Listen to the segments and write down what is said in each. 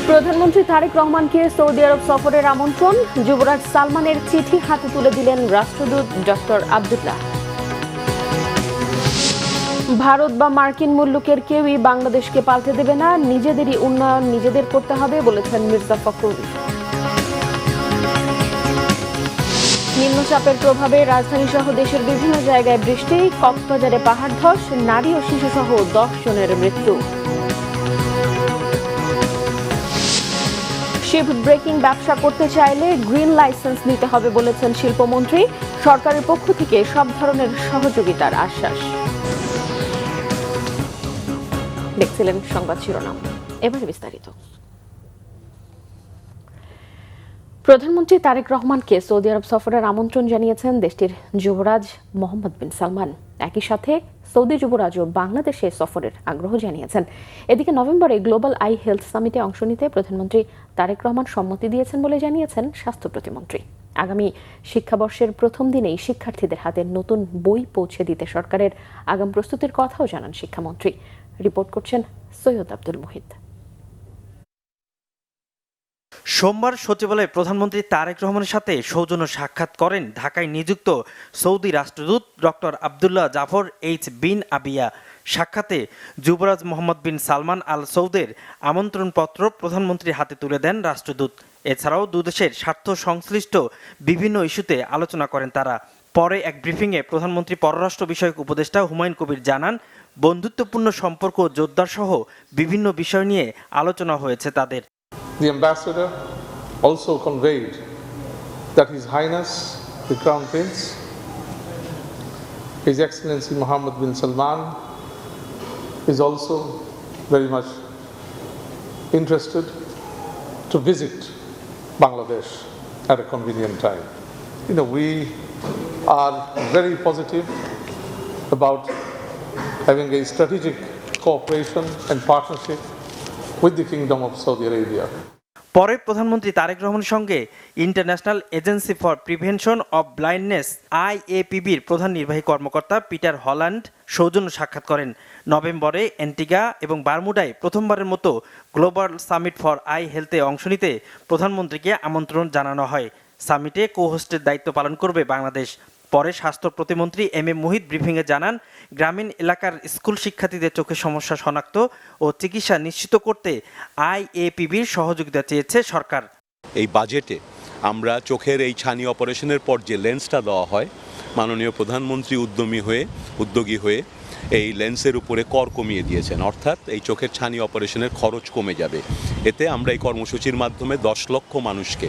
প্রধানমন্ত্রী তারেক রহমানকে সৌদি আরব সফরের আমন্ত্রণ। যুবরাজ সালমানের চিঠি হাতে তুলে দিলেন রাষ্ট্রদূত ডক্টর আব্দুল্লাহ। ভারত বা মার্কিন মুল্লুকের কেউই বাংলাদেশকে পাল্টে দেবে না, নিজেদেরই উন্নয়ন নিজেদের করতে হবে বলেছেন মির্জা ফখরুল। নিম্নচাপের প্রভাবে রাজধানী সহ দেশের বিভিন্ন জায়গায় বৃষ্টি, কক্সবাজারে পাহাড় ধস, নারী ও শিশুসহ 10 জনের মৃত্যু। শিপ ব্রেকিং ব্যবসা করতে চাইলে গ্রিন লাইসেন্স নিতে হবে বলেছেন শিল্পমন্ত্রী। সরকারের পক্ষ থেকে সব ধরনের সহযোগিতার আশ্বাস। দেখছিলেন সংবাদ শিরোনাম, এবারে বিস্তারিত। প্রধানমন্ত্রী তারেক রহমানকে সৌদি আরব সফরের আমন্ত্রণ জানিয়েছেন দেশটির যুবরাজ মোহাম্মদ বিন সালমান। একই সাথে সৌদি যুবরাজও বাংলাদেশে সফরের আগ্রহ জানিয়েছেন। এদিকে নভেম্বরে গ্লোবাল আই হেলথ সামিটে অংশ নিতে প্রধানমন্ত্রী তারেক রহমান সম্মতি দিয়েছেন বলে জানিয়েছেন স্বাস্থ্য প্রতিমন্ত্রী। আগামী শিক্ষাবর্ষের প্রথম দিনেই শিক্ষার্থীদের হাতে নতুন বই পৌঁছে দিতে সরকারের আগাম প্রস্তুতির কথাও জানান শিক্ষামন্ত্রী। রিপোর্ট করছেন সৈয়দ আব্দুল মুহিত। সোমবার সচিবালয়ে প্রধানমন্ত্রী তারেক রহমানের সাথে সৌজন্য সাক্ষাৎ করেন ঢাকায় নিযুক্ত সৌদি রাষ্ট্রদূত ডক্টর আব্দুল্লাহ জাফর এইচ বিন আবিয়া। সাক্ষাতে যুবরাজ মোহাম্মদ বিন সালমান আল সৌদের আমন্ত্রণপত্র প্রধানমন্ত্রীর হাতে তুলে দেন রাষ্ট্রদূত। এছাড়াও দুদেশের স্বার্থ সংশ্লিষ্ট বিভিন্ন ইস্যুতে আলোচনা করেন তারা। পরে এক ব্রিফিংয়ে প্রধানমন্ত্রী পররাষ্ট্র বিষয়ক উপদেষ্টা হুমায়ুন কবির জানান, বন্ধুত্বপূর্ণ সম্পর্ক জোরদার সহ বিভিন্ন বিষয় নিয়ে আলোচনা হয়েছে তাদের। The ambassador also conveyed that His Highness the Crown Prince, His Excellency Mohammed bin Salman, is also very much interested to visit Bangladesh at a convenient time. We are very positive about having a strategic cooperation and partnership with the Kingdom of Saudi Arabia. পরে প্রধানমন্ত্রী তারেক রহমানের সঙ্গে International Agency for Prevention of Blindness IAPBর প্রধান নির্বাহী কর্মকর্তা Peter Holland সৌজন্য সাক্ষাৎ করেন। নভেম্বরে অ্যান্টিগা এবং বারমুডায় প্রথমবারের মতো গ্লোবাল সামিট ফর আই হেলথে অংশ নিতে প্রধানমন্ত্রীকে আমন্ত্রণ জানানো হয়। সামিটে কো-হোস্টের দায়িত্ব পালন করবে বাংলাদেশ। পরে স্বাস্থ্য প্রতিমন্ত্রী এম এ মুহিত ব্রিফিংয়ে জানান, গ্রামীণ এলাকার স্কুল শিক্ষার্থীদের চোখের সমস্যা শনাক্ত ও চিকিৎসা নিশ্চিত করতে IAPBর সহযোগিতা চেয়েছে সরকার। এই বাজেটে আমরা চোখের এই ছানি অপারেশনের পর যে লেন্সটা দেওয়া হয়, মাননীয় প্রধানমন্ত্রী উদ্যোগী হয়ে এই লেন্সের উপরে কর কমিয়ে দিয়েছেন, অর্থাৎ এই চোখের ছানি অপারেশনের খরচ কমে যাবে। এতে আমরা এই কর্মসূচির মাধ্যমে 10 লক্ষ মানুষকে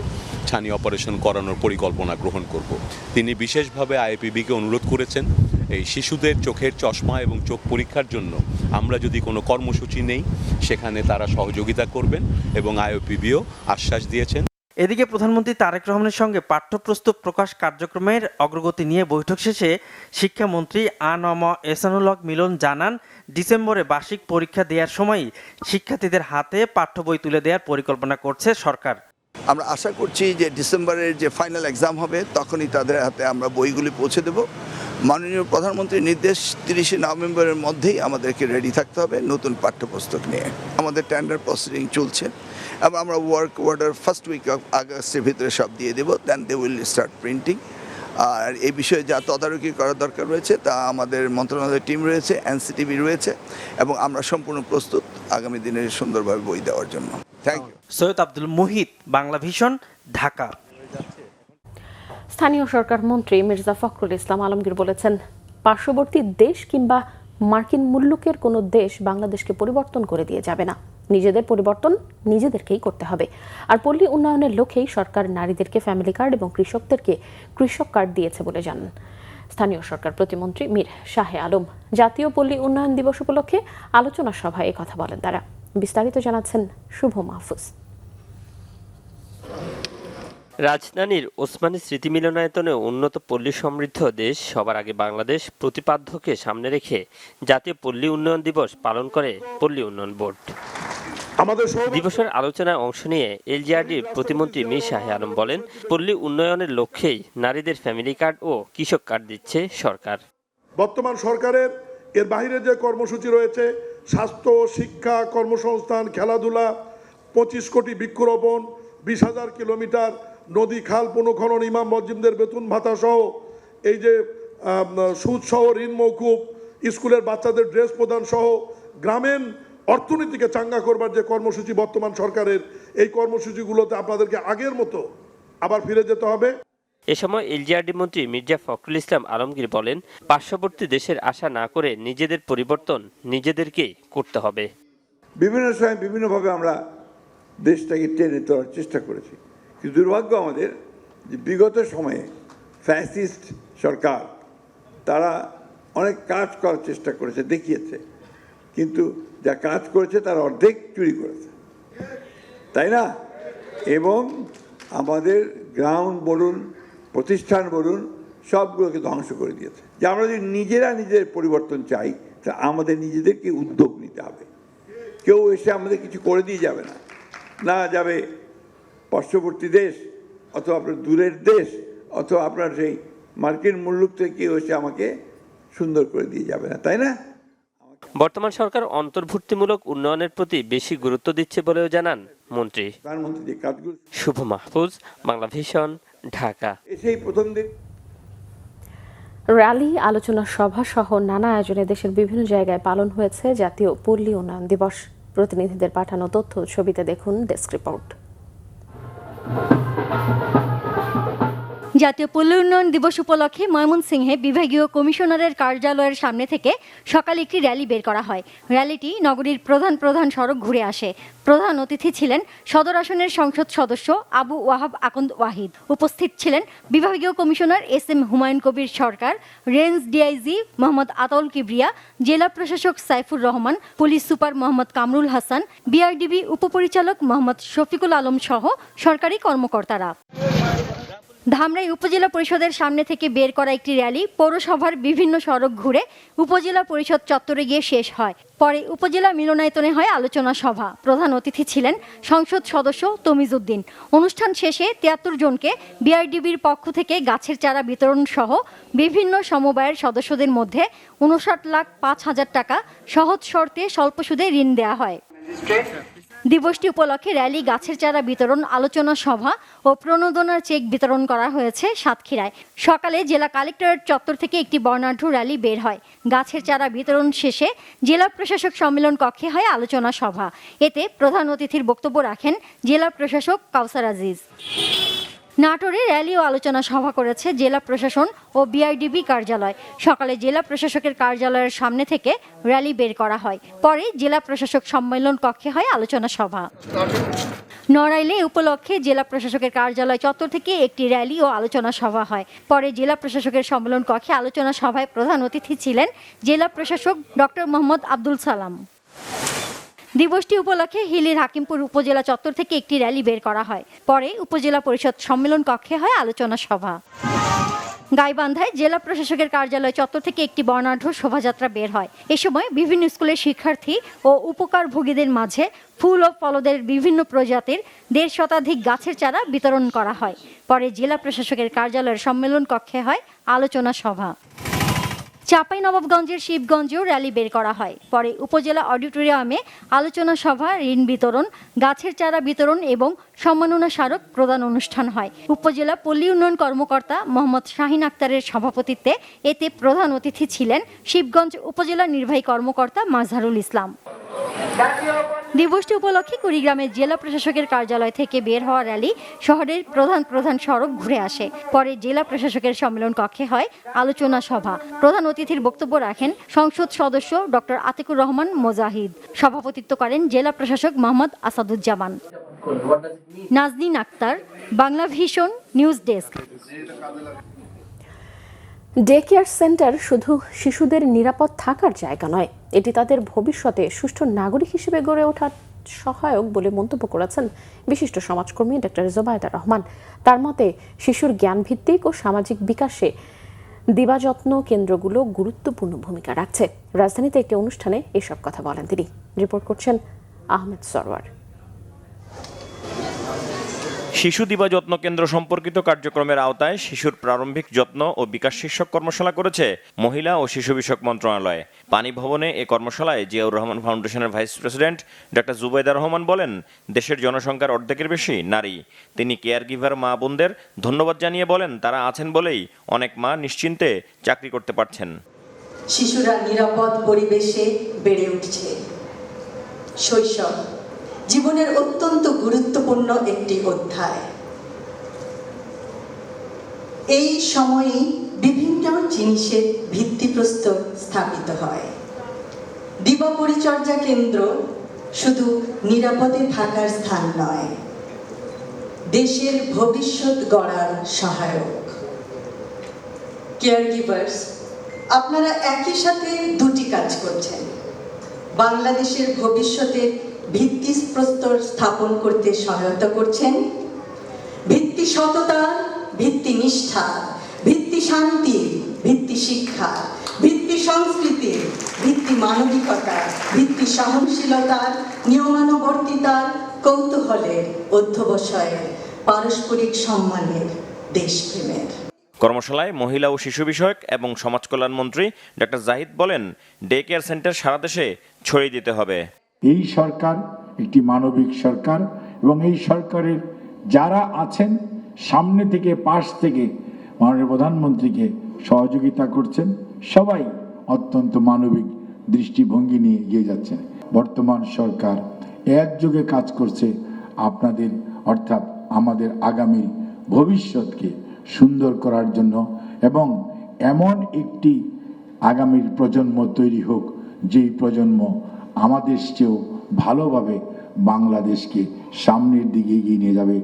ছানি অপারেশন করানোর পরিকল্পনা গ্রহণ করব। তিনি বিশেষভাবে IAPBকে অনুরোধ করেছেন এই শিশুদের চোখের চশমা এবং চোখ পরীক্ষার জন্য আমরা যদি কোনো কর্মসূচি নেই সেখানে তারা সহযোগিতা করবেন এবং IAPBও আশ্বাস দিয়েছেন। এদিকে প্রধানমন্ত্রী তারেক রহমানের সঙ্গে পাঠ্যপুস্তক প্রকাশ কার্যক্রমের অগ্রগতি নিয়ে বৈঠক শেষে শিক্ষামন্ত্রী আ.ন.ম এহসানুল হক মিলন জানান, ডিসেম্বরে বার্ষিক পরীক্ষা দেওয়ার সময় শিক্ষার্থীদের হাতে পাঠ্য বই তুলে দেওয়ার পরিকল্পনা করছে সরকার। আমরা আশা করছি যে ডিসেম্বরের যে ফাইনাল এক্সাম হবে তখনই তাদের হাতে আমরা বইগুলি পৌঁছে দেব। মাননীয় প্রধানমন্ত্রীর নির্দেশ 30 নভেম্বরের মধ্যেই আমাদেরকে রেডি থাকতে হবে নতুন পাঠ্যপুস্তক নিয়ে। আমাদের টেন্ডার প্রসিডিং চলছে এবং আমরা work order first week of আগস্টের ভিতরে সব দিয়ে দেবো, then they will start printing. আর এই বিষয়ে যা তদারকি করার দরকার রয়েছে তা আমাদের মন্ত্রণালয়ের টিম রয়েছে, NCTB রয়েছে এবং আমরা সম্পূর্ণ প্রস্তুত আগামী দিনে সুন্দরভাবে বই দেওয়ার জন্য। Thank you. Syed Abdul Muhit, Bangla Vision, Dhaka. স্থানীয় সরকার মন্ত্রী মির্জা ফখরুল ইসলাম আলমগীর বলেছেন, পার্শ্ববর্তী দেশ কিংবা মার্কিন মুল্লুকের কোনো দেশ বাংলাদেশকে পরিবর্তন করে দিয়ে যাবে না। নিজেদের পরিবর্তন নিজেদেরকেই করতে হবে। আর পল্লী উন্নয়নের লক্ষ্যেই সরকার নারীদেরকে ফ্যামিলি কার্ড এবং কৃষকদেরকে কৃষক কার্ড দিয়েছে বলে জানান স্থানীয় সরকার প্রতিমন্ত্রী মীর শাহে আলম। জাতীয় পল্লী উন্নয়ন দিবস উপলক্ষে আলোচনা সভায় কথা বলেন তারা। বিস্তারিত জানাচ্ছেন শুভ মাহফুজ। রাজধানীর ওসমানী স্মৃতি মিলনায়তনে উন্নত পল্লী সমৃদ্ধ দেশ সবার আগে বাংলাদেশ প্রতিপাদ্যকে সামনে রেখে জাতীয় পল্লী উন্নয়ন দিবস পালন করে পল্লী উন্নয়ন বোর্ড। দিবসের আলোচনায় অংশ নিয়ে LGRDর প্রতিমন্ত্রী মীর শাহে আলম বলেন, পল্লী উন্নয়নের লক্ষ্যেই নারীদের ফ্যামিলি কার্ড ও কৃষক কার্ড দিচ্ছে সরকার। বর্তমান সরকারের এর বাইরে যে কর্মসূচি রয়েছে, স্বাস্থ্য, শিক্ষা, কর্মসংস্থান, খেলাধুলা, 25 কোটি বৃক্ষরোপণ, 20,000 কিলোমিটার নদী খাল পুনঃখনন, ইমাম মসজিদদের বেতন ভাতা সহ এই যে সুদ সহ ঋণ মৌকুব, স্কুলের বাচ্চাদের ড্রেস প্রদান সহ গ্রামীণ অর্থনীতিকে চাঙ্গা করবার যে কর্মসূচি বর্তমান সরকারের, এই কর্মসূচিগুলোতে আপনাদেরকে আগের মতো আবার ফিরে যেতে হবে। এ সময় এলজিআরডি মন্ত্রী মির্জা ফখরুল ইসলাম আলমগীর বলেন, পার্শ্ববর্তী দেশের আশা না করে নিজেদের পরিবর্তন নিজেদেরকেই করতে হবে। বিভিন্ন সময় বিভিন্নভাবে আমরা দেশটাকে টেনে তোলার চেষ্টা করেছি, কিন্তু দুর্ভাগ্য আমাদের যে বিগত সময়ে ফ্যাসিস্ট সরকার তারা অনেক কাজ করার চেষ্টা করেছে, দেখিয়েছে, কিন্তু যা কাজ করেছে তার অর্ধেক চুরি করেছে, তাই না? এবং আমাদের গ্রাউন্ড বলুন, প্রতিষ্ঠান বলুন, সবগুলোকে ধ্বংস করে দিয়েছে। যে আমরা যদি নিজেরা নিজেদের পরিবর্তন চাই, তা আমাদের নিজেদেরকে উদ্যোগ নিতে হবে। কেউ এসে আমাদের কিছু করে দিয়ে যাবে না, না যাবে পার্শ্ববর্তী দেশ অথবা আপনার দূরের দেশ অথবা আপনার সেই মার্কিন মুল্লুক থেকে কেউ এসে আমাকে সুন্দর করে দিয়ে যাবে না, তাই না? বর্তমান সরকার অন্তর্ভুক্তিমূলক উন্নয়নের প্রতি বেশি গুরুত্ব দিচ্ছে বলেও জানান মন্ত্রী। প্রধানমন্ত্রী যে কাজগুলো, শুভ মাহফুজ, বাংলা ভিশন, ঢাকা। এসেই প্রথম দিন র্যালি, আলোচনা সভা সহ নানা আয়োজনে দেশের বিভিন্ন জায়গায় পালন হয়েছে জাতীয় পল্লী উন্নয়ন দিবস। প্রতিনিধিদের পাঠানো তথ্য ছবিতে দেখুন ডেস্ক রিপোর্ট। জাতীয় পল্লী উন্নয়ন দিবস উপলক্ষে ময়মনসিংহে বিভাগীয় কমিশনারের কার্যালয়ের সামনে থেকে সকালে একটি র্যালি বের করা হয়। র্যালিটি নগরীর প্রধান সড়ক ঘুরে আসে। প্রধান অতিথি ছিলেন সদর আসনের সংসদ সদস্য আবু ওয়াহাব আকন্দ ওয়াহিদ। উপস্থিত ছিলেন বিভাগীয় কমিশনার এস.এম. হুমায়ুন কবির সরকার, রেঞ্জ ডিআইজি মোহাম্মদ আতাউল কিবরিয়া, জেলা প্রশাসক Saifur Rahman, police super Mohammad Kamrul Hasan, BRDB উপপরিচালক মোহাম্মদ শফিকুল আলম সহ সরকারি কর্মকর্তারা। ধামরাই উপজেলা পরিষদের সামনে থেকে বের করা একটি র্যালি পৌরসভার বিভিন্ন সড়ক ঘুরে উপজেলা পরিষদ চত্বরে গিয়ে শেষ হয়। পরে উপজেলা মিলনায়তনে হয় আলোচনা সভা। প্রধান অতিথি ছিলেন সংসদ সদস্য তমিজউদ্দিন। অনুষ্ঠান শেষে ৭৩ জনকে বিআরডিবির পক্ষ থেকে গাছের চারা বিতরণ সহ বিভিন্ন সমবায়ের সদস্যদের মধ্যে ৫৯,৫০০০ টাকা সহজ শর্তে স্বল্প সুদে ঋণ দেওয়া হয়। দিবসটি উপলক্ষে র্যালি, গাছের চারা বিতরণ, আলোচনা সভা ও প্রণোদনার চেক বিতরণ করা হয়েছে সাতক্ষীরায়। সকালে জেলা কালেক্টরেট চত্বর থেকে একটি বর্ণাঢ্য র্যালি বের হয়। গাছের চারা বিতরণ শেষে জেলা প্রশাসক সম্মেলন কক্ষে হয় আলোচনা সভা। এতে প্রধান অতিথির বক্তব্য রাখেন জেলা প্রশাসক কাউসার আজিজ। নাটোরে র্যালি ও আলোচনা সভা করেছে জেলা প্রশাসন ও বিআরডিবি কার্যালয়। সকালে জেলা প্রশাসকের কার্যালয়ের সামনে থেকে র্যালি বের করা হয়। পরে জেলা প্রশাসক সম্মেলন কক্ষে হয় আলোচনা সভা। নড়াইলে উপলক্ষে জেলা প্রশাসকের কার্যালয় চত্বর থেকে একটি র্যালি ও আলোচনা সভা হয়। পরে জেলা প্রশাসকের সম্মেলন কক্ষে আলোচনা সভায় প্রধান অতিথি ছিলেন জেলা প্রশাসক ডক্টর মোহাম্মদ আব্দুল সালাম। দিবসটি উপলক্ষে হিলির হাকিমপুর উপজেলা চত্বর থেকে একটি র্যালি বের করা হয়। পরে উপজেলা পরিষদ সম্মেলন কক্ষে হয় আলোচনা সভা। গাইবান্ধায় জেলা প্রশাসকের কার্যালয় চত্বর থেকে একটি বর্ণাঢ্য শোভাযাত্রা বের হয়। এ সময় বিভিন্ন স্কুলের শিক্ষার্থী ও উপকারভোগীদের মাঝে ফুল ও ফলদের বিভিন্ন প্রজাতির ১৫০ শতাধিক গাছের চারা বিতরণ করা হয়। পরে জেলা প্রশাসকের কার্যালয়ের সম্মেলন কক্ষে হয় আলোচনা সভা। চাঁপাইনবাবগঞ্জের শিবগঞ্জেও র্যালি বের করা হয়। পরে উপজেলা অডিটোরিয়ামে আলোচনা সভা, ঋণ বিতরণ, গাছের চারা বিতরণ এবং সম্মাননা স্মারক প্রদান অনুষ্ঠান হয়। উপজেলা পল্লী উন্নয়ন কর্মকর্তা মোহাম্মদ শাহিন আক্তারের সভাপতিত্বে এতে প্রধান অতিথি ছিলেন শিবগঞ্জ উপজেলা নির্বাহী কর্মকর্তা মাজহারুল ইসলাম। দিবসটি উপলক্ষে কুড়িগ্রামের জেলা প্রশাসকের কার্যালয় থেকে বের হওয়া র্যালি শহরের প্রধান সড়ক ঘুরে আসে। পরে জেলা প্রশাসকের সম্মেলন কক্ষে হয় আলোচনা সভা। প্রধান অতিথির বক্তব্য রাখেন সংসদ সদস্য ডক্টর আতিকুর রহমান মোজাহিদ। সভাপতিত্ব করেন জেলা প্রশাসক Mohammad Asaduzzaman. Naznin Akter, Bangla Vision news desk. Day care centre শুধু শিশুদের নিরাপদ থাকার জায়গা নয়, এটি তাদের ভবিষ্যতে সুষ্ঠু নাগরিক হিসেবে গড়ে ওঠার সহায়ক বলে মন্তব্য করেছেন বিশিষ্ট সমাজকর্মী ডক্টর জোবায়দা রহমান। তার মতে শিশুর জ্ঞানভিত্তিক ও সামাজিক বিকাশে দিবাযত্ন কেন্দ্রগুলো গুরুত্বপূর্ণ ভূমিকা রাখছে। রাজধানীতে একটি অনুষ্ঠানে এসব কথা বলেন তিনি। রিপোর্ট করছেন আহমেদ সরওয়ার। শিশু দিবা যত্ন কেন্দ্র সম্পর্কিত কার্যক্রমের আওতায় শিশুর প্রারম্ভিক যত্ন ও বিকাশ শীর্ষক কর্মশালা করেছে মহিলা ও শিশু বিষয়ক মন্ত্রণালয়। পানি ভবনে এই কর্মশালায় জিয়াউর রহমান ফাউন্ডেশনের vice president doctor Zubaida Rahman বলেন, দেশের জনসংখ্যার অর্ধেকের বেশি নারী। তিনি কেয়ার গিভার মা বোনদের ধন্যবাদ জানিয়ে বলেন, তারা আছেন বলেই অনেক মা নিশ্চিন্তে চাকরি করতে পারছেন। শিশুরা নিরাপদ পরিবেশে বেড়ে উঠছে। শৈশব জীবনের অত্যন্ত গুরুত্বপূর্ণ একটি অধ্যায়। এই সময়ে বিভিন্ন জিনিসের ভিত্তিপ্রস্তর স্থাপিত হয়। দিবা পরিচর্যা কেন্দ্র শুধু নিরাপদে থাকার স্থান নয়, দেশের ভবিষ্যৎ গড়ার সহায়ক। কেয়ার গিভার্স, আপনারা একই সাথে দুটি কাজ করছেন। বাংলাদেশের ভবিষ্যতের ভিত্তিপ্রস্তর স্থাপন করতে সহায়তা করছেন। ভিত্তি সততা, ভিত্তি নিষ্ঠা, ভিত্তি শান্তি, ভিত্তি শিক্ষা, ভিত্তি সংস্কৃতি, ভিত্তি মানবিকতা, ভিত্তি সহনশীলতার, নিয়মানুবর্তিতার, কৌতূহলের, অধ্যবসায়ের, পারস্পরিক সম্মানের, দেশপ্রেমের। কর্মশালায় মহিলা ও শিশু বিষয়ক এবং সমাজ কল্যাণ মন্ত্রী ডক্টর জাহিদ বলেন, ডে কেয়ার সেন্টার সারা দেশে ছড়িয়ে দিতে হবে। এই সরকার একটি মানবিক সরকার এবং এই সরকারের যারা আছেন সামনে থেকে পাশ থেকে মাননীয় প্রধানমন্ত্রীকে সহযোগিতা করছেন, সবাই অত্যন্ত মানবিক দৃষ্টিভঙ্গি নিয়ে এগিয়ে যাচ্ছেন। বর্তমান সরকার একযোগে কাজ করছে আপনাদের অর্থাৎ আমাদের আগামী ভবিষ্যৎকে সুন্দর করার জন্য এবং এমন একটি আগামীর প্রজন্ম তৈরি হোক যেই প্রজন্ম আমাদের চেয়েও ভালোভাবে বাংলাদেশকে সামনের দিকে এগিয়ে নিয়ে যাবে।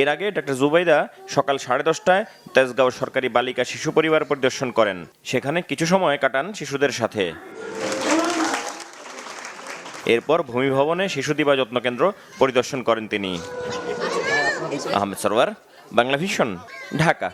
এর আগে ডক্টর জুবাইদা সকাল 10:30টায় তেজগাঁও সরকারি বালিকা শিশু পরিবার পরিদর্শন করেন। সেখানে কিছু সময় কাটান শিশুদের সাথে। এরপর ভূমি ভবনে শিশু দিবা যত্ন কেন্দ্র পরিদর্শন করেন তিনি। আহমেদ সরওয়ার, বাংলা ভিশন, ঢাকা।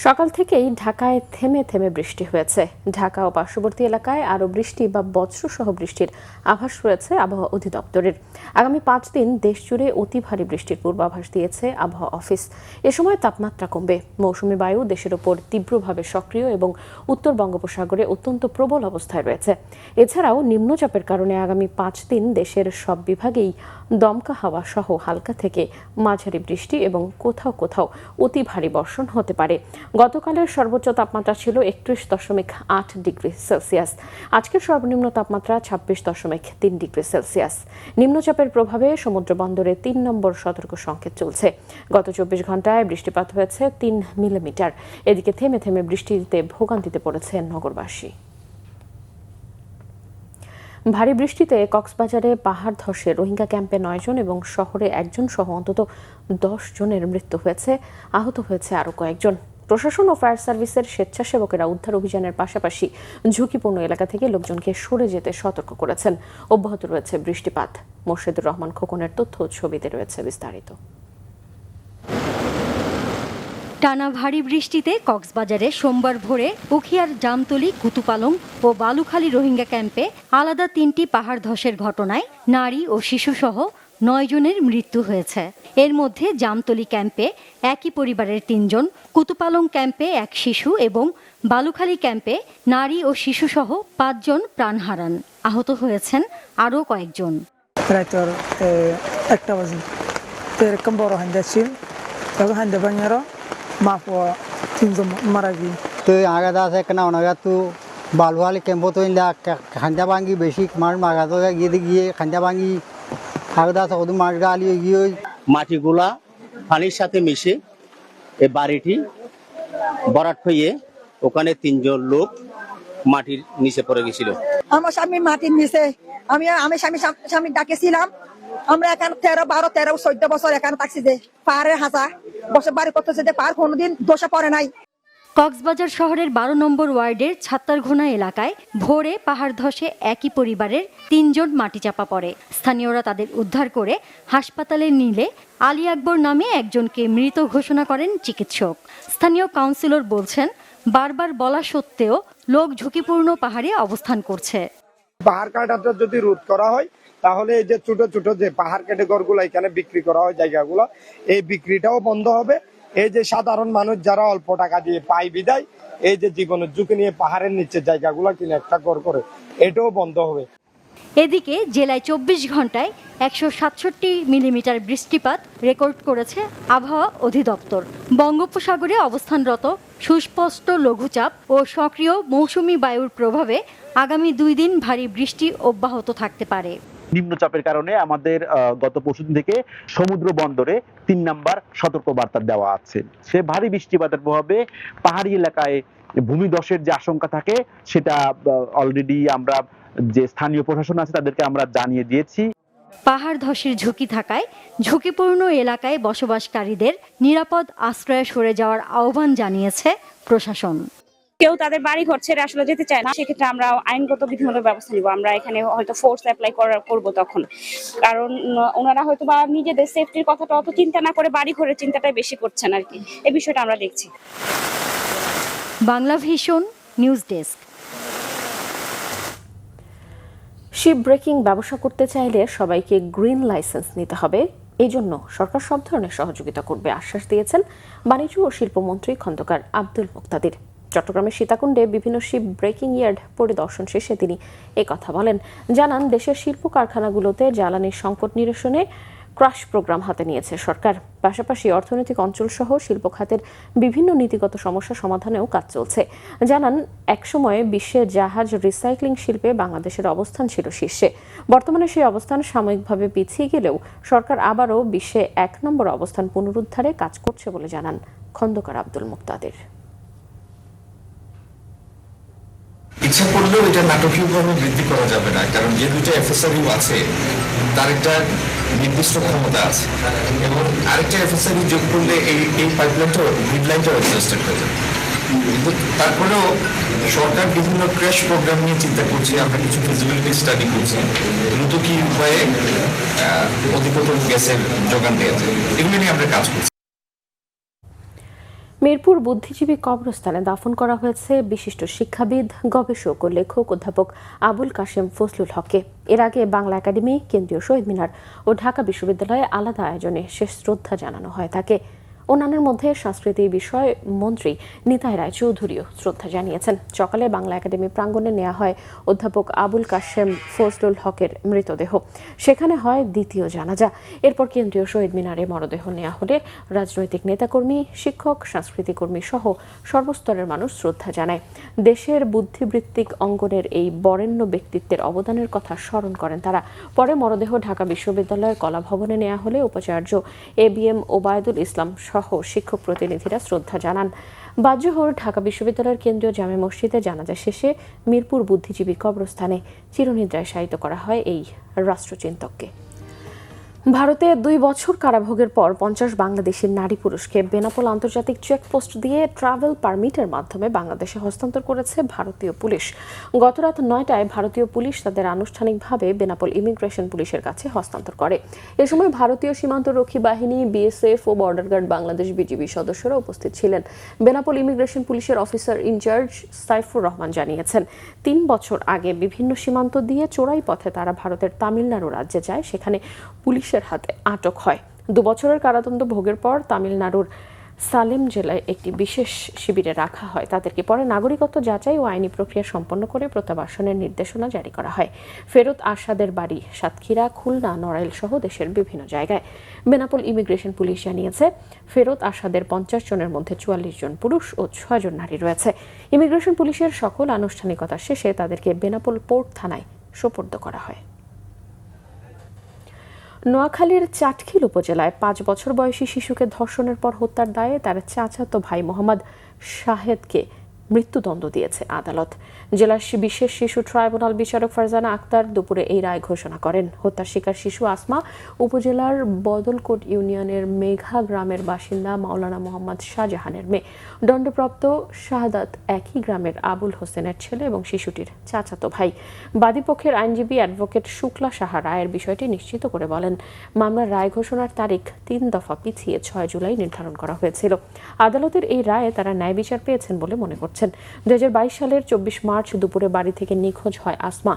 সকাল থেকেই ঢাকায় থেমে থেমে বৃষ্টি হয়েছে। ঢাকা ও পার্শ্ববর্তী এলাকায় আরও বৃষ্টি বা বজ্রসহ বৃষ্টির আভাস রয়েছে আবহাওয়া অধিদপ্তরের। আগামী 5 দিন দেশজুড়ে অতি ভারী বৃষ্টির পূর্বাভাস দিয়েছে আবহাওয়া অফিস। এ সময় তাপমাত্রা কমবে। মৌসুমী বায়ু দেশের ওপর তীব্রভাবে সক্রিয় এবং উত্তর বঙ্গোপসাগরে অত্যন্ত প্রবল অবস্থায় রয়েছে। এছাড়াও নিম্নচাপের কারণে আগামী 5 দিন দেশের সব বিভাগেই দমকা হাওয়া সহ হালকা থেকে মাঝারি বৃষ্টি এবং কোথাও কোথাও অতি ভারী বর্ষণ হতে পারে। গতকালের সর্বোচ্চ তাপমাত্রা ছিল 31.8 ডিগ্রি সেলসিয়াস। আজকের সর্বনিম্ন তাপমাত্রা 26.3 ডিগ্রি সেলসিয়াস। নিম্নচাপের প্রভাবে সমুদ্র বন্দরে 3 নম্বর সতর্ক সংকেত চলছে। গত 24 ঘন্টায় বৃষ্টিপাত হয়েছে 3 মিলিমিটার। এদিকে থেমে থেমে বৃষ্টিতে ভোগান্তিতে পড়েছে নগরবাসী। ভারী বৃষ্টিতে কক্সবাজারে পাহাড় ধসে রোহিঙ্গা ক্যাম্পে 9 জন এবং শহরে 1 জন সহ অন্তত 10 জনের মৃত্যু হয়েছে। আহত হয়েছে আরও কয়েকজন। প্রশাসন ও ফায়ার সার্ভিসের স্বেচ্ছাসেবকেরা উদ্ধার অভিযানের পাশাপাশি ঝুঁকিপূর্ণ এলাকা থেকে লোকজনকে সরে যেতে সতর্ক করেছেন। অব্যাহত রয়েছে বৃষ্টিপাত। মোর্শেদুর রহমান খোকনের তথ্য ও ছবিতে রয়েছে বিস্তারিত। টানা ভারী বৃষ্টিতে কক্সবাজারে সোমবার ভোরে উখিয়ার জামতলী, কুতুপালং ও বালুখালী রোহিঙ্গা ক্যাম্পে আলাদা 3টি পাহাড় ধসের ঘটনায় নারী ও শিশুসহ 9 জনের মৃত্যু হয়েছে। এর মধ্যে জামতলী ক্যাম্পে একই পরিবারের 3 জন, কুতুপালং ক্যাম্পে 1 শিশু এবং বালুখালী ক্যাম্পে নারী ও শিশুসহ 5 জন প্রাণ হারান। আহত হয়েছেন আরও কয়েকজন। রাত 1টা বাজে তো এরকম বড় হান্দা ছিল, তখন হান্দা ভাঙারও মাপ 3 জন মারা গিয়ে তো আগাদা আছে কেন অনাগা তো বালুখালী ক্যাম্প তো খান্দা ভাঙি বেশি মার মাগা তো গিয়ে খান্দা ভাঙি মাটিগুলা পানির সাথে মিশে এই বাড়িটি ভরাট হয়ে ওখানে 3 জন লোক মাটির নিচে পড়ে গেছিল। আমার স্বামী মাটির নিচে, আমি স্বামী ডাকেছিলাম। আমরা এখানে 13, 12, 13, 14 বছর এখানে থাকছি যে পাহাড়ের হাসা বসে বাড়ি করতেছে যে পাহাড় কোনোদিন দোষে পড়ে নাই। কক্সবাজার শহরের 12 নম্বর ওয়ার্ডের ছাত্তারঘোনা এলাকায় ভোরে পাহাড় ধসে একই পরিবারের 3 জন মাটি চাপা পড়ে। স্থানীয়রা তাদের উদ্ধার করে হাসপাতালে নিলে আলী আকবর নামে একজনকে মৃত ঘোষণা করেন চিকিৎসক। স্থানীয় কাউন্সিলর বলছেন, বারবার বলা সত্ত্বেও লোক ঝুঁকিপূর্ণ পাহাড়ে অবস্থান করছে। পাহাড় কাটাটা যদি রোধ করা হয় তাহলে এই যে ছোট ছোট যে পাহাড় কেটে ঘরগুলো এখানে বিক্রি করা হয় জায়গাগুলো, এই বিক্রিটাও বন্ধ হবে। এই যে সাধারণ মানুষ যারা অল্প টাকা দিয়ে পায় বিদায় এই যে জীবনের ঝুঁকি নিয়ে পাহাড়ের নিচে জায়গাগুলো কিনে একটা ঘর করে, এটাও বন্ধ হবে। এদিকে জেলায় 24 ঘন্টায় 167 মিলিমিটার বৃষ্টিপাত রেকর্ড করেছে আবহাওয়া অধিদপ্তর। বঙ্গোপসাগরে অবস্থানরত সুস্পষ্ট লঘুচাপ ও সক্রিয় মৌসুমী বায়ুর প্রভাবে আগামী 2 দিন ভারী বৃষ্টি অব্যাহত থাকতে পারে। নিম্নচাপের কারণে আমাদের গত পরশুদিন থেকে সমুদ্র বন্দরে 3 নাম্বার সতর্কবার্তা দেওয়া আছে। সে ভারী বৃষ্টিপাতের প্রভাবে পাহাড়ি এলাকায় ভূমিধসের যে আশঙ্কা থাকে সেটা অলরেডি আমরা যে স্থানীয় প্রশাসন আছে তাদেরকে আমরা জানিয়ে দিয়েছি। পাহাড় ধসের ঝুঁকি থাকায় ঝুঁকিপূর্ণ এলাকায় বসবাসকারীদের নিরাপদ আশ্রয়ে সরে যাওয়ার আহ্বান জানিয়েছে প্রশাসন। কেউ তাদের বাড়ি ঘর ছেড়ে আসলে যেতে চায় না, সেক্ষেত্রে আমরা আইনগত বিধিমূলক ব্যবস্থা নিব। আমরা এখানে হয়তো ফোর্স অ্যাপ্লাই করব তখন, কারণ ওনারা হয়তো বা নিজেদের সেফটির কথাটা অত চিন্তা না করে বাড়ি ঘরের চিন্তাটাই বেশি করছেন আর কি। এই বিষয়টা আমরা দেখছি। Bangla Vision news desk. Ship breaking ব্যবসা করতে চাইলে সবাইকে গ্রিন লাইসেন্স নিতে হবে। এই জন্য সরকার সব ধরনের সহযোগিতা করবে আশ্বাস দিয়েছেন বাণিজ্য ও শিল্পমন্ত্রী খন্দকার আব্দুল মুক্তাদির। চট্টগ্রামের সীতাকুণ্ডে বিভিন্ন শিপ ব্রেকিং ইয়ার্ড পরিদর্শন শেষে তিনি কথা বলেন। জানান, দেশের শিল্প কারখানাগুলোতে জ্বালানির সংকট নিরসনে ক্রাশ প্রোগ্রাম হাতে নিয়েছে সরকার। পাশাপাশি অর্থনৈতিক অঞ্চল সহ শিল্প খাতের বিভিন্ন নীতিগত সমস্যা সমাধানেও কাজ চলছে। জানান, একসময়ে বিশ্বে জাহাজ রিসাইক্লিং শিল্পে বাংলাদেশের অবস্থান ছিল শীর্ষে। বর্তমানে সেই অবস্থান সাময়িকভাবে পিছিয়ে গেলেও সরকার আবারও বিশ্বে 1 নম্বর অবস্থান পুনরুদ্ধারে কাজ করছে বলে জানান খন্দকার আব্দুল মুক্তাদির। ইচ্ছা করলেও এটা নাটকীয়ভাবে বৃদ্ধি করা যাবে না, কারণ যে দুইটা এফএসআরইউ আছে তার একটা নির্দিষ্ট ক্ষমতা আছে এবং আরেকটা এফএসআরইউ যোগ করলে এই পাইপলাইনটাও গ্রিড লাইনটাও এক্সটেন্ড হয়ে যাবে। কিন্তু তারপরেও সরকার বিভিন্ন ক্র্যাশ প্রোগ্রাম নিয়ে চিন্তা করছে। আমরা কিছু ফিজিবিলিটি স্টাডি করছি, দ্রুত কি উপায়ে অধিকতর গ্যাসের যোগান দেওয়া যায়, এগুলো নিয়ে আমরা কাজ করছি। মিরপুর বুদ্ধিজীবী কবরস্থানে দাফন করা হয়েছে বিশিষ্ট শিক্ষাবিদ, গবেষক ও লেখক অধ্যাপক আবুল কাশেম ফজলুল হককে। এর আগে বাংলা একাডেমি, কেন্দ্রীয় শহীদ মিনার ও ঢাকা বিশ্ববিদ্যালয়ে আলাদা আয়োজনে শেষ শ্রদ্ধা জানানো হয় তাকে। অন্যান্যের মধ্যে সংস্কৃতি বিষয় মন্ত্রী নিতাই রায়চৌধুরীও শ্রদ্ধা জানিয়েছেন। সকালে বাংলা একাডেমি প্রাঙ্গণে নেওয়া হয় অধ্যাপক আবুল কাশেম ফজলুল হকের মৃতদেহ। সেখানে হয় দ্বিতীয় জানাজা। এরপর কেন্দ্রীয় শহীদ মিনারে মরদেহ নেওয়া হলে রাজনৈতিক নেতাকর্মী, শিক্ষক, সংস্কৃতি কর্মী সহ সর্বস্তরের মানুষ শ্রদ্ধা জানায়। দেশের বুদ্ধিবৃত্তিক অঙ্গনের এই বরেণ্য ব্যক্তিত্বের অবদানের কথা স্মরণ করেন তারা। পরে মরদেহ ঢাকা বিশ্ববিদ্যালয়ের কলা ভবনে নেওয়া হলে উপাচার্য ABM ওবায়দুল ইসলাম সহ শিক্ষক প্রতিনিধিরা শ্রদ্ধা জানান। বাদ-জোহর ঢাকা বিশ্ববিদ্যালয়ের কেন্দ্রীয় জামে মসজিদে জানাজা শেষে মিরপুর বুদ্ধিজীবী কবরস্থানে চিরনিদ্রায় শায়িত করা হয় এই রাষ্ট্রচিন্তককে। ভারতে 2 বছর কারাভোগের পর 50 বাংলাদেশি নারী পুরুষকে বেনাপোল আন্তর্জাতিক চেকপোস্ট দিয়ে ট্রাভেল পারমিটের মাধ্যমে বাংলাদেশে হস্তান্তর করেছে ভারতীয় পুলিশ। গতরাত 9টায় ভারতীয় পুলিশ তাদের আনুষ্ঠানিকভাবে বেনাপোল ইমিগ্রেশন পুলিশের কাছে হস্তান্তর করে। এ সময় ভারতীয় সীমান্তরক্ষী বাহিনী, BSF ও বর্ডার গার্ড বাংলাদেশ বিজিবি সদস্যরা উপস্থিত ছিলেন। বেনাপোল ইমিগ্রেশন পুলিশের অফিসার ইনচার্জ সাইফুর রহমান জানিয়েছেন, 3 বছর আগে বিভিন্ন সীমান্ত দিয়ে চোরাই পথে তারা ভারতের তামিলনাড়ু রাজ্যে যায়, সেখানে পুলিশের হাতে আটক হয়। 2 বছরের কারাদণ্ড ভোগের পর তামিলনাড়ুর সালেম জেলায় একটি বিশেষ শিবিরে রাখা হয়। তাদেরকে পরে নাগরিকত্ব যাচাই ও আইনি প্রক্রিয়া সম্পন্ন করে প্রত্যাবাসনের নির্দেশনা জারি করা হয়। ফেরত আসাদের বাড়ি সাতক্ষীরা, খুলনা, নড়াইল সহ দেশের বিভিন্ন জায়গায়। বেনাপোল ইমিগ্রেশন পুলিশ জানিয়েছে, ফেরত আসাদের 50 জনের মধ্যে 44 জন পুরুষ ও 6 জন নারী রয়েছে। ইমিগ্রেশন পুলিশের সকল আনুষ্ঠানিকতা শেষে তাদেরকে বেনাপোল পোর্ট থানায় সোপর্দ করা হয়। নোয়াখালীর চাটখিল উপজেলায় 5 বছর বয়সী শিশুকে ধর্ষণের পর হত্যার দায়ে তার চাচাতো ভাই মোহাম্মদ শাহেদকে মৃত্যুদণ্ড দিয়েছে আদালত। জেলার বিশেষ শিশু ট্রাইব্যুনাল বিচারক ফারজানা আক্তার দুপুরে এই রায় ঘোষণা করেন। হত্যার শিকার শিশু আসমা উপজেলার বদলকোট ইউনিয়নের মেঘা গ্রামের বাসিন্দা মাওলানা মোহাম্মদ শাহজাহানের মেয়ে। দণ্ডপ্রাপ্ত শাহাদাত একই গ্রামের আবুল হোসেনের ছেলে এবং শিশুটির চাচাতো ভাই। বাদীপক্ষের আইনজীবী অ্যাডভোকেট শুক্লা সাহা রায়ের বিষয়টি নিশ্চিত করে বলেন, মামলার রায় ঘোষণার তারিখ 3 দফা পিছিয়ে 6 জুলাই নির্ধারণ করা হয়েছিল। আদালতের এই রায়ে তারা ন্যায় বিচার পেয়েছেন বলে মনে করছেন। জানিয়েছেন 2022 সালের 24 মার্চ দুপুরে বাড়ি থেকে নিখোঁজ হয় আসমা।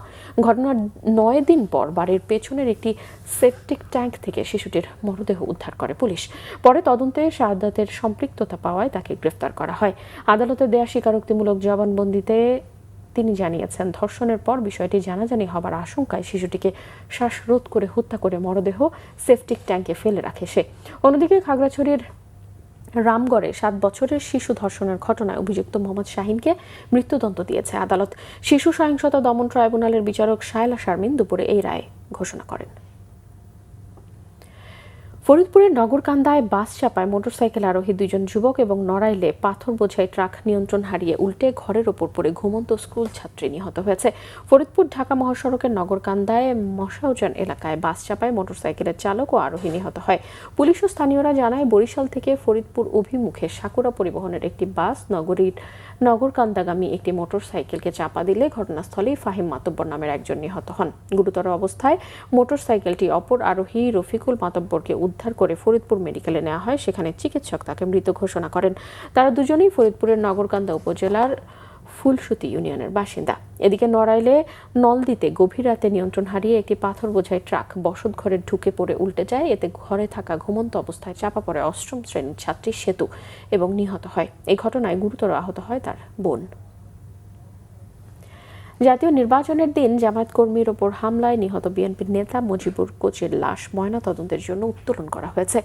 ঘটনার 9 দিন পর বাড়ির পেছনের একটি সেপটিক ট্যাঙ্ক থেকে শিশুটির মরদেহ উদ্ধার করে পুলিশ। পরে তদন্তে শাহাদাতের সম্পৃক্ততা পাওয়ায় তাকে গ্রেফতার করা হয়। আদালতে দেয়া স্বীকারোক্তিমূলক জবানবন্দিতে তিনি জানিয়েছেন, ধর্ষণের পর বিষয়টি জানাজানি হবার আশঙ্কায় শিশুটিকে শ্বাসরোধ করে হত্যা করে মরদেহ সেপটিক ট্যাঙ্কে ফেলে রাখে সে। অন্যদিকে খাগড়াছড়ির রামগড়ে 7 বছরের শিশু ধর্ষণের ঘটনায় অভিযুক্ত মোহাম্মদ শাহিনকে মৃত্যুদণ্ড দিয়েছে আদালত। শিশু সহিংসতা দমন ট্রাইব্যুনালের বিচারক শায়লা শারমিন দুপুরে এই রায় ঘোষণা করেন। ফরিদপুরের নগরকান্দায় বাস চাপায় মোটরসাইকেল আরোহী 2 জন যুবক এবং নড়াইলে পাথর বোঝাই ট্রাক নিয়ন্ত্রণ হারিয়ে উল্টে ঘরের ওপর পড়ে ঘুমন্ত স্কুল ছাত্রী নিহত হয়েছে। ফরিদপুর ঢাকা মহাসড়কের নগরকান্দায় মশাউজান এলাকায় বাস চাপায় মোটরসাইকেলের চালক ও আরোহী নিহত হয়। পুলিশ ও স্থানীয়রা জানায়, বরিশাল থেকে ফরিদপুর অভিমুখে সাকুরা পরিবহনের একটি বাস নগরকান্দাগামী একটি মোটরসাইকেলকে চাপা দিলে ঘটনাস্থলেই ফাহিম মাতব্বর নামের একজন নিহত হন। গুরুতর অবস্থায় মোটরসাইকেলটি অপর আরোহী রফিকুল মাতব্বরকে উদ্ধার করে ফরিদপুর মেডিকেলে নেওয়া হয়। সেখানে চিকিৎসক তাকে মৃত ঘোষণা করেন। তারা দুজনেই ফরিদপুরের নগরকান্দা উপজেলার ফুলসুতি ইউনিয়নের বাসিন্দা। এদিকে নড়াইলে নলদিতে গভীর রাতে নিয়ন্ত্রণ হারিয়ে একটি পাথর বোঝাই ট্রাক বসত ঘরে ঢুকে পড়ে উল্টে যায়। এতে ঘরে থাকা ঘুমন্ত অবস্থায় চাপা পড়ে 8ম শ্রেণীর ছাত্রী সেতু এবং নিহত হয়। এই ঘটনায় গুরুতর আহত হয় তার বোন। জাতীয় নির্বাচনের দিন জামায়াত কর্মীর ওপর হামলায় নিহত বিএনপির নেতা মুজিবুর কোচের লাশ ময়নাতদন্তের জন্য উত্তোলন করা হয়েছে।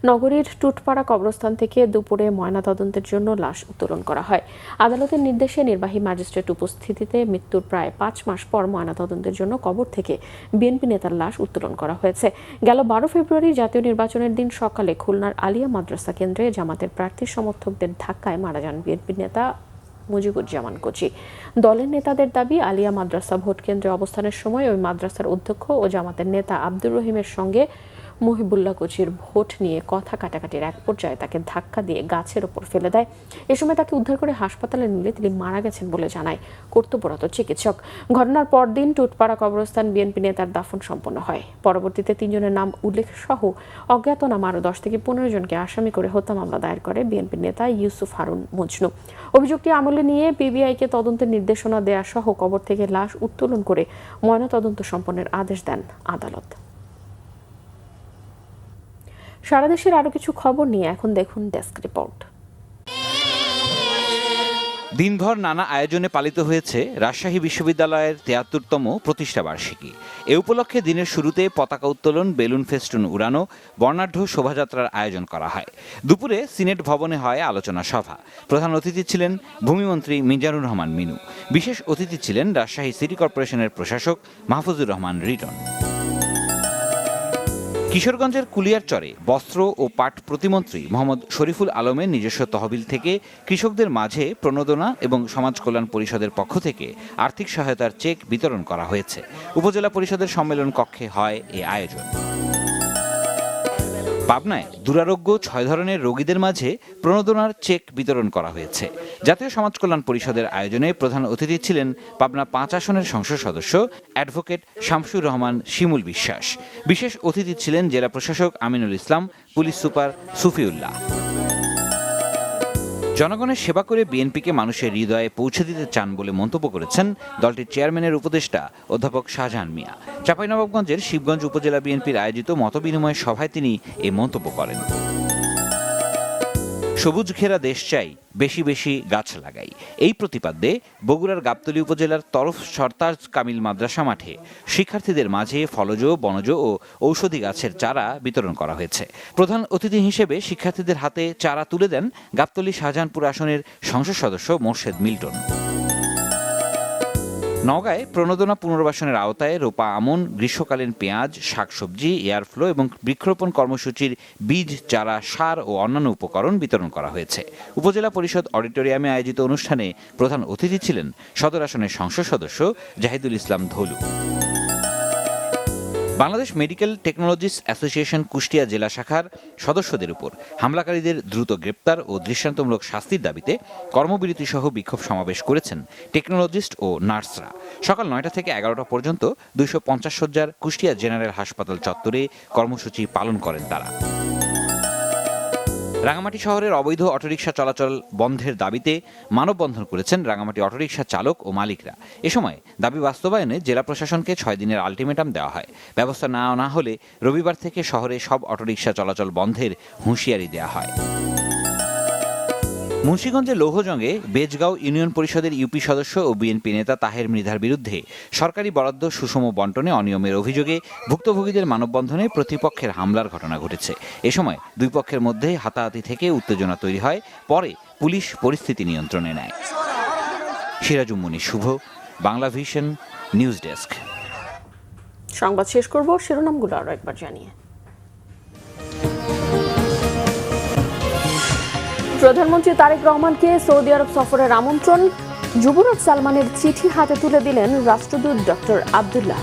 নগরীর টুটপাড়া কবরস্থান থেকে দুপুরে ময়নাতদন্তের জন্য লাশ উত্তোলন করা হয়। আদালতের নির্দেশে নির্বাহী ম্যাজিস্ট্রেট উপস্থিতিতে মৃত্যুর প্রায় 5 মাস পর ময়নাতদন্তের জন্য কবর থেকে বিএনপি নেতার লাশ উত্তোলন করা হয়েছে। গেল 12 ফেব্রুয়ারি জাতীয় নির্বাচনের দিন সকালে খুলনার আলিয়া মাদ্রাসা কেন্দ্রে জামাতের প্রার্থী সমর্থকদের ধাক্কায় মারা যান বিএনপি নেতা মুজিবুজ্জামান কোচি। দলের নেতাদের দাবি, আলিয়া মাদ্রাসা ভোট কেন্দ্রে অবস্থানের সময় ওই মাদ্রাসার অধ্যক্ষ ও জামাতের নেতা আব্দুর রহিমের সঙ্গে মহিবুল্লাহ কোচির ভোট নিয়ে কথা কাটাকাটির এক পর্যায়ে তাকে ধাক্কা দিয়ে গাছের ওপর ফেলে দেয়। এ সময় তাকে উদ্ধার করে হাসপাতালে নিলে তিনি মারা গেছেন বলে জানায় কর্তব্যরত চিকিৎসক। ঘটনার পরদিন টুটপাড়া কবরস্থান বিএনপি নেতার দাফন সম্পন্ন হয়। পরবর্তীতে 3 জনের নাম উল্লেখ সহ অজ্ঞাতনামা আরও 10 থেকে 15 জনকে আসামি করে হত্যা মামলা দায়ের করে বিএনপি নেতা ইউসুফ হারুন মজনু। অভিযোগটি আমলে নিয়ে পিবিআইকে তদন্তের নির্দেশনা দেয়া সহ কবর থেকে লাশ উত্তোলন করে ময়নাতদন্ত সম্পন্নের আদেশ দেন আদালত। সারা দেশের আরো কিছু খবর নিয়ে এখন দেখুন ডেস্ক রিপোর্ট। দিনভর নানা আয়োজনে পালিত হয়েছে রাজশাহী বিশ্ববিদ্যালয়ের ৭৩তম প্রতিষ্ঠা বার্ষিকী। এ উপলক্ষে দিনের শুরুতে পতাকা উত্তোলন, বেলুন ফেস্টুন উড়ানো, বর্ণাঢ্য শোভাযাত্রার আয়োজন করা হয়। দুপুরে সিনেট ভবনে হয় আলোচনা সভা। প্রধান অতিথি ছিলেন ভূমিমন্ত্রী মিজানুর রহমান মিনু। বিশেষ অতিথি ছিলেন রাজশাহী সিটি কর্পোরেশনের প্রশাসক মাহফুজুর রহমান রিটন। কিশোরগঞ্জের কুলিয়ারচরে বস্ত্র ও পাট প্রতিমন্ত্রী মোহাম্মদ শরীফুল আলমের নিজস্ব তহবিল থেকে কৃষকদের মাঝে প্রণোদনা এবং সমাজ কল্যাণ পরিষদের পক্ষ থেকে আর্থিক সহায়তার চেক বিতরণ করা হয়েছে। উপজেলা পরিষদের সম্মেলন কক্ষে হয় এ আয়োজন। পাবনায় দুরারোগ্য 6 ধরনের রোগীদের মাঝে প্রণোদনার চেক বিতরণ করা হয়েছে। জাতীয় সমাজ কল্যাণ পরিষদের আয়োজনে প্রধান অতিথি ছিলেন পাবনা 5 আসনের সংসদ সদস্য অ্যাডভোকেট শামসুর রহমান শিমুল বিশ্বাস। বিশেষ অতিথি ছিলেন জেলা প্রশাসক আমিনুল ইসলাম, পুলিশ সুপার সুফিউল্লাহ। জনগণের সেবা করে বিএনপিকে মানুষের হৃদয়ে পৌঁছে দিতে চান বলে মন্তব্য করেছেন দলটির চেয়ারম্যানের উপদেষ্টা অধ্যাপক শাহজাহান মিয়া। চাঁপাইনবাবগঞ্জের শিবগঞ্জ উপজেলা বিএনপির আয়োজিত মতবিনিময় সভায় তিনি এই মন্তব্য করেন। সবুজ ঘেরা দেশ চাই, বেশি বেশি গাছ লাগাই, এই প্রতিপাদ্যে বগুড়ার গাবতলী উপজেলার তরফ সরতাজ কামিল মাদ্রাসা মাঠে শিক্ষার্থীদের মাঝে ফলজ, বনজ ও ঔষধি গাছের চারা বিতরণ করা হয়েছে। প্রধান অতিথি হিসেবে শিক্ষার্থীদের হাতে চারা তুলে দেন গাবতলী শাহজাহানপুর আসনের সংসদ সদস্য মোর্শেদ মিল্টন। নওগাঁয় প্রণোদনা পুনর্বাসনের আওতায় রোপা আমন, গ্রীষ্মকালীন পেঁয়াজ, শাকসবজি, এয়ারফ্লো এবং বৃক্ষরোপণ কর্মসূচির বীজ, চারা, সার ও অন্যান্য উপকরণ বিতরণ করা হয়েছে। উপজেলা পরিষদ অডিটোরিয়ামে আয়োজিত অনুষ্ঠানে প্রধান অতিথি ছিলেন সদর আসনের সংসদ সদস্য Zahidul Islam Dhalu. Bangladesh medical technologist association Kushtia জেলা শাখার সদস্যদের উপর হামলাকারীদের দ্রুত গ্রেপ্তার ও দৃষ্টান্তমূলক শাস্তির দাবিতে কর্মবিরতি সহ বিক্ষোভ সমাবেশ করেছেন টেকনোলজিস্ট ও নার্সরা। সকাল 9টা থেকে 11টা পর্যন্ত 250 শয্যার কুষ্টিয়া জেনারেল হাসপাতাল চত্বরে কর্মসূচি পালন করেন তারা। রাঙামাটি শহরের অবৈধ অটোরিকশা চলাচল বন্ধের দাবিতে মানববন্ধন করেছেন রাঙামাটি অটোরিকশা চালক ও মালিকরা। এ সময় দাবি বাস্তবায়নে জেলা প্রশাসনকে 6 দিনের আলটিমেটাম দেওয়া হয়। ব্যবস্থা না হলে রবিবার থেকে শহরে সব অটোরিকশা চলাচল বন্ধের হুঁশিয়ারি দেওয়া হয়। মুন্সিগঞ্জের লৌহজঙ্গে বেজগাঁও ইউনিয়ন পরিষদের ইউপি সদস্য ও বিএনপি নেতা তাহের মৃধার বিরুদ্ধে সরকারি বরাদ্দ সুষম বণ্টনে অনিয়মের অভিযোগে ভুক্তভোগীদের মানববন্ধনে প্রতিপক্ষের হামলার ঘটনা ঘটেছে। এ সময় দুই পক্ষের মধ্যে হাতাহাতি থেকে উত্তেজনা তৈরি হয়, পরে পুলিশ পরিস্থিতি নিয়ন্ত্রণে নেয়। সিরাজুম মুনির শুভ, বাংলা ভিশন, নিউজ ডেস্ক। সংবাদ শেষ করব শিরোনামগুলো আরো একবার জানিয়ে। প্রধানমন্ত্রী তারেক রহমানকে সৌদি আরব সফরের আমন্ত্রণ, যুবরাজ সালমানের চিঠি হাতে তুলে দিলেন রাষ্ট্রদূত ডক্টর আব্দুল্লাহ।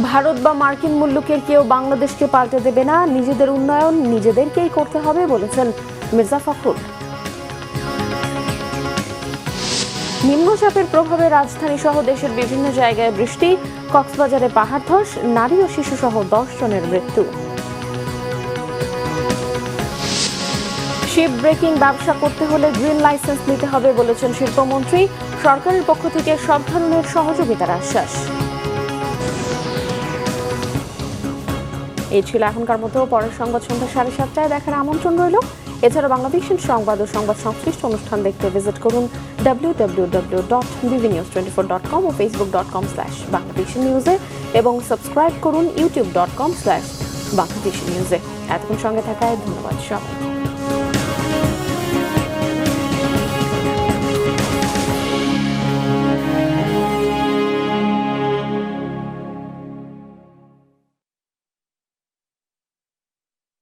ভারত বা মার্কিন মুল্লুকের কেউ বাংলাদেশকে পাল্টে দেবে না, নিজেদের উন্নয়ন নিজেদেরকেই করতে হবে বলেছেন মির্জা ফখরুল। নিম্নচাপের প্রভাবে রাজধানী সহ দেশের বিভিন্ন জায়গায় বৃষ্টি, কক্সবাজারে পাহাড় ধস, নারী ও শিশু সহ 10 জনের মৃত্যু। শিপ ব্রেকিং ব্যবসা করতে হলে গ্রিন লাইসেন্স নিতে হবে বলেছেন শিল্পমন্ত্রী। সরকারের পক্ষ থেকে সব ধরনের সহযোগিতার আশ্বাস। এই ছিল এখনকার মতো। পরের সংবাদ সন্ধ্যা 7:30টায় দেখার আমন্ত্রণ রইল। এছাড়া বাংলাদেশের সংবাদ ও সংবাদ সংশ্লিষ্ট অনুষ্ঠান দেখতে ভিজিট করুন www.bbnews24.com ও facebook.com/bangladeshinews এবং সাবস্ক্রাইব করুন youtube.com/bangladeshinews। এতক্ষণ সঙ্গে থাকায় ধন্যবাদ সবাই।